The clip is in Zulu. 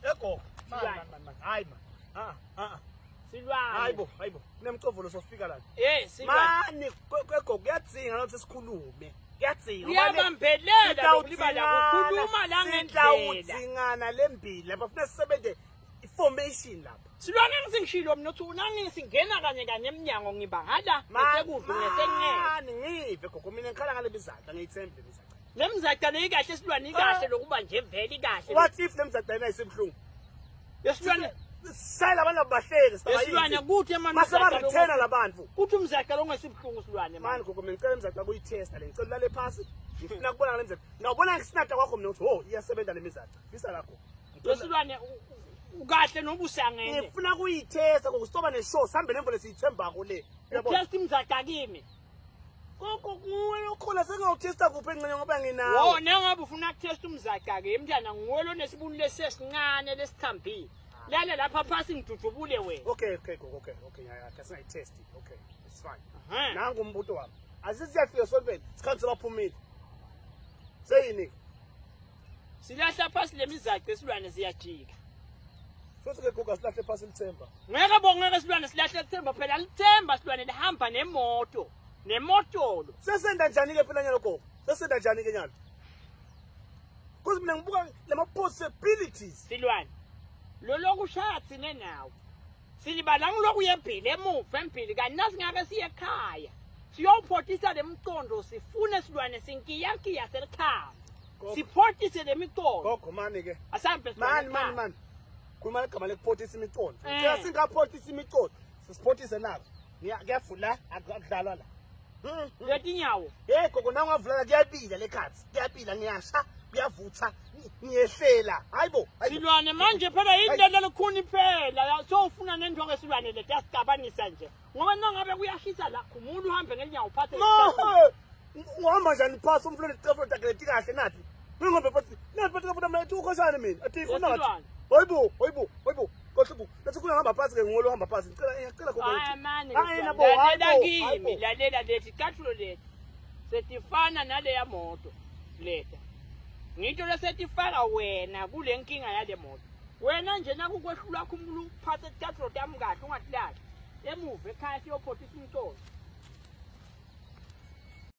Ego. Man. Hayi man. S'lwane. Hayibo. Kunemcovo sofika la. S'lwane. Mani kwego kuyadzinga nokuthi sikhulume. Kuyadzinga. Uyabambelela lokulibala ukukhuluma la ngendlela. Sitawudzingana lembili lapha kufanele sisebenze formation lapha. S'lwane ngisingishilo mina uthi unangisingena kanye eminyango ngibangala bese kudlu ngesencela. Ngive gogo mina ngikhala ngale bizatha ngiyithembe bizatha. Lemizatha ikahle S'lwane ikahle lokuba nje vele ikahle. What if lemizatha ayisebhlungu? S'lwane sayila abantu abahleli S'lwane kuthi masaba return labantu. Kuthi umzakha lo ngesibhlungu S'lwane manje gogo mina ngicela imizatha kuyitesta le ngicela lale phasi ngifuna kubona ngale mizatha. Ngawubona ngisinatha kwakho mina uthi ho iyasebenza le mizatha. Bisa lakho. S'lwane ukahle nobusangene. Ngifuna kuyitesta ngokustoba neshow sambe nemvo lesiyithembako le. Test imizakha kimi. Gogo kuwe lokhola sengawutesta kuphi enqenye ngoba nginawo. Wona ngabe ufuna ukutesta umzakha ke mntana nguwe lo nesibuni lesesincane lesithambile. Lala lapha phasi ngidudubule wena. Okay. Kasi ngayitest. Okay, it's fine. Nangu umbuto wami. Asisiyafika solvent. Sikhanze baphumile. Seyini. Silahla phasi lemizakha S'lwane siyajika. Futhi ke gogo silahle phasi lithemba. Ngeke bongeke S'lwane silahle lithemba phela lithemba S'lwane lihamba nemoto. Nemotolo. Sesenda njani ke phela nyalo gogo? Sesenda njani ke nyalo? Kuze mina ngibuka lema possibilities. S'lwane. Lo lokushaya thine nawo. Silibala ngiloku yebhile emuva embili kanti nasingake siye ekhaya. Siyophothisa lemcondo sifune S'lwane sinkiyankiya selikhaya. Siphothise lemicondo. Gogo mani ke. Asambe Man. Kuma igama lekuphothisa imicondo. Ngiyela singaphothisa imicondo. Sisiphothise nako. Ngiyafula akudlalwa la. Letinyawo. Gogo nawe ngavula kuyabila lekhathi. Kuyabila ngiyasha, kuyavutha, ngiyehlela. Hayibo. S'lwane manje phela indlela lokhuni phela. So ufuna nendonga S'lwane le yasicabanisa nje. Ngoba nangabe kuyashisa la umuntu uhambe ngenyawo uphathe isicelo. Uhamba njani phasi umfuleni icefo takeleti kahle nathi. Ngingombe phathi. Nathi phathi mina ukhoshana mina. Athi ufuna nathi. Hayibo. Kohlubu. Nathi kuyahamba phasi ke ngolo hamba phasi. Ngicela gogo. Lalela lethi kathulo lethi. Setifana nale ya moto. Leta. Ngito lesetifaka wena kule nkinga yale moto. Wena nje nakukwehlula khumulu uphathe kathulo tamkahle ungatilali. Emuva ekhaya siyophothisa umntolo.